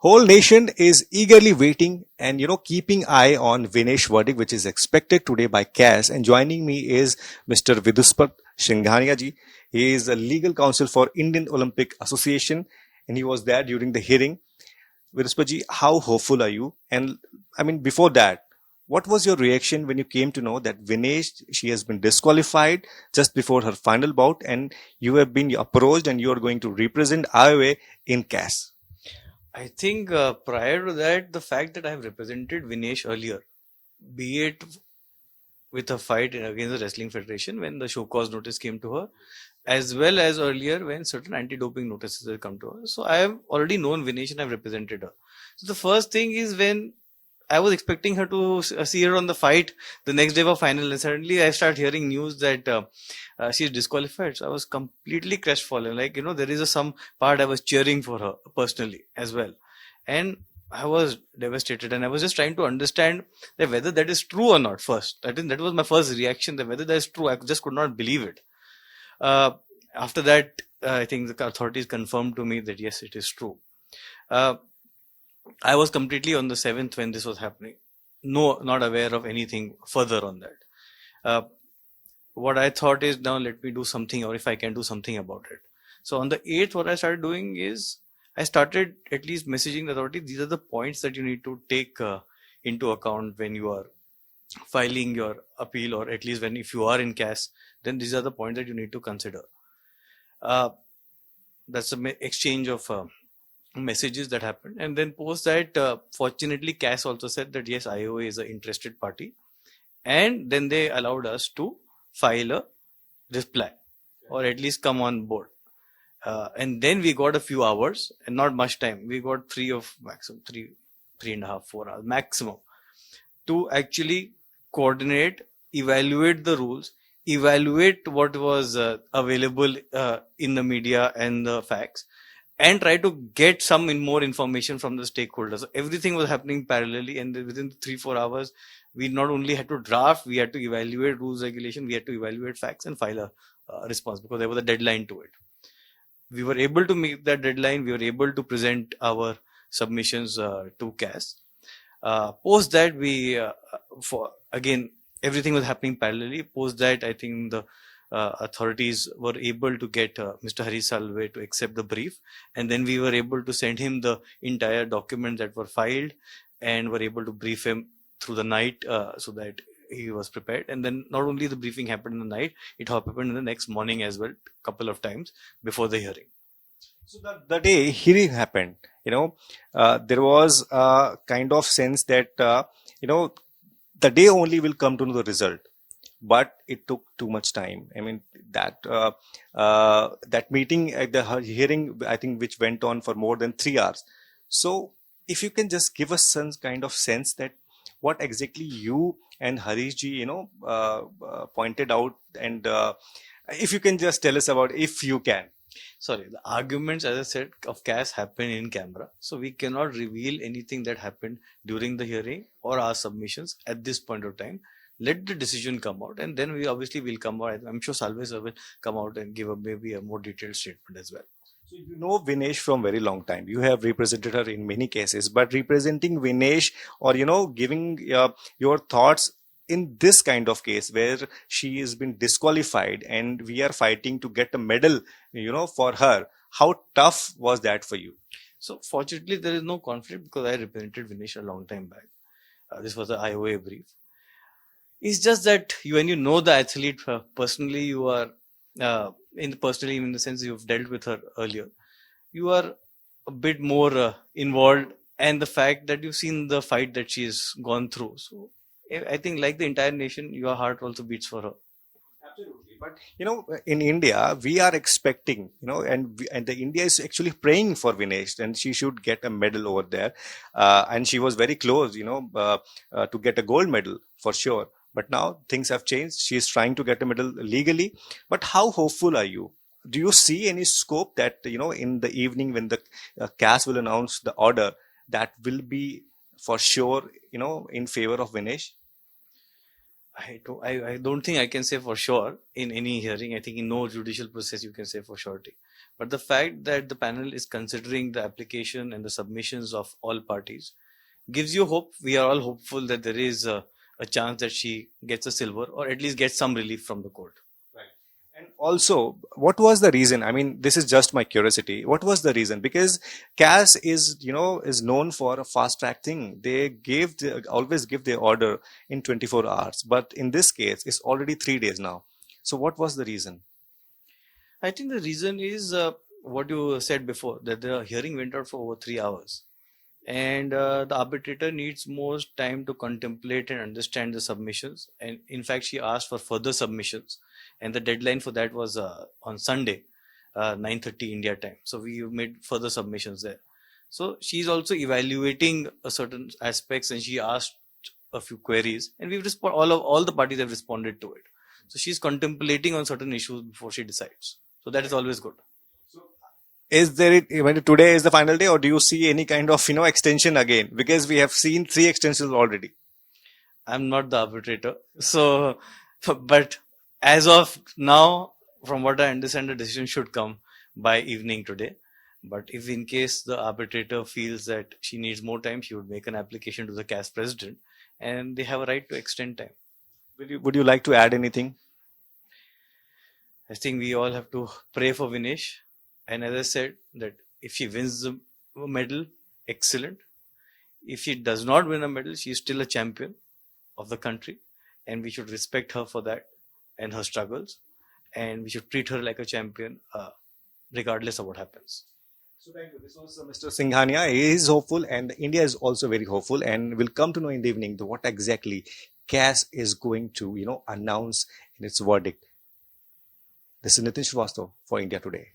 Whole nation is eagerly waiting and keeping eye on Vinesh verdict, which is expected today by CAS. And joining me is Mr. Viduspat Shinghania ji. He is a legal counsel for Indian Olympic Association, and he was there during the hearing. Viduspat ji, how hopeful are you? And I mean, before that, what was your reaction when you came to know that Vinesh, she has been disqualified just before her final bout, and you have been approached and you are going to represent IOA in CAS? I think prior to that, the fact that I have represented Vinesh earlier, be it with a fight against the Wrestling Federation when the show cause notice came to her, as well as earlier when certain anti-doping notices had come to her. So I have already known Vinesh and I have represented her. So the first thing is when I was expecting her to see her on the fight the next day of final, and suddenly I start hearing news that she's disqualified. So I was completely crestfallen. Like, there is some part I was cheering for her personally as well. And I was devastated, and I was just trying to understand that whether that is true or not first. That was my first reaction, that whether that is true. I just could not believe it. After that, I think the authorities confirmed to me that yes, it is true. I was completely on the 7th when this was happening. No, not aware of anything further on that. What I thought is, now let me do something, or if I can do something about it. So on the 8th, what I started doing is I started at least messaging the authority. These are the points that you need to take into account when you are filing your appeal, or at least if you are in CAS, then these are the points that you need to consider. That's an exchange of messages that happened, and then post that, fortunately CAS also said that yes, IOA is an interested party, and then they allowed us to file a reply, or at least come on board. And then we got a few hours and not much time. We got three and a half, 4 hours maximum to actually coordinate, evaluate the rules, evaluate what was available in the media and the facts, and try to get some more information from the stakeholders. So everything was happening parallelly, and within 3-4 hours, we not only had to draft, we had to evaluate rules, regulation, we had to evaluate facts and file a response, because there was a deadline to it. We were able to meet that deadline. We were able to present our submissions to CAS. Post that, again, everything was happening parallelly. Post that, I think the authorities were able to get Mr. Hari Salve to accept the brief, and then we were able to send him the entire documents that were filed, and were able to brief him through the night so that he was prepared. And then not only the briefing happened in the night, it happened in the next morning as well, a couple of times before the hearing. So the day hearing happened, there was a kind of sense that, the day only will come to know the result. But it took too much time. I mean, that meeting at the hearing, I think, which went on for more than 3 hours. So if you can just give us some kind of sense that what exactly you and Harish ji, pointed out, and if you can just tell us about, if you can. Sorry, the arguments, as I said, of CAS happen in camera. So we cannot reveal anything that happened during the hearing or our submissions at this point of time. Let the decision come out, and then we obviously will come out. I'm sure Salve sir will come out and give maybe a more detailed statement as well. So you know Vinesh from very long time. You have represented her in many cases, but representing Vinesh, or giving your thoughts in this kind of case where she has been disqualified and we are fighting to get a medal, for her. How tough was that for you? So fortunately, there is no conflict, because I represented Vinesh a long time back. This was an IOA brief. It's just that when you know the athlete personally, you are personally, in the sense you've dealt with her earlier, you are a bit more involved, and the fact that you've seen the fight that she's gone through. So I think, like the entire nation, your heart also beats for her. Absolutely. But in India, we are expecting, and the India is actually praying for Vinesh, and she should get a medal over there. And she was very close, to get a gold medal for sure. But now things have changed. She is trying to get a medal legally. But how hopeful are you? Do you see any scope that, in the evening when the CAS will announce the order, that will be for sure, in favor of Vinesh? I don't think I can say for sure in any hearing. I think in no judicial process you can say for surety. But the fact that the panel is considering the application and the submissions of all parties gives you hope. We are all hopeful that there is a chance that she gets a silver or at least gets some relief from the court. And also, what was the reason? I mean, this is just my curiosity. What was the reason? Because CAS is, is known for a fast track thing. They always give their order in 24 hours. But in this case, it's already 3 days now. So what was the reason? I think the reason is what you said before, that the hearing went out for over 3 hours. And the arbitrator needs more time to contemplate and understand the submissions. And in fact, she asked for further submissions. And the deadline for that was on Sunday, 9:30 India time. So we made further submissions there. So she's also evaluating certain aspects, and she asked a few queries, and we've all the parties have responded to it. So she's contemplating on certain issues before she decides. So that is always good. Is there when today is the final day, or do you see any kind of extension again? Because we have seen 3 extensions already. I'm not the arbitrator, so but as of now, from what I understand, the decision should come by evening today. But if in case the arbitrator feels that she needs more time, she would make an application to the CAS president, and they have a right to extend time. Would you like to add anything? I think we all have to pray for Vinesh. And as I said, that if she wins the medal, excellent. If she does not win a medal, she is still a champion of the country. And we should respect her for that and her struggles. And we should treat her like a champion, regardless of what happens. So thank you. This was Mr. Singhania. He is hopeful, and India is also very hopeful. And we'll come to know in the evening what exactly CAS is going to, announce in its verdict. This is Nitin Shrivastava for India Today.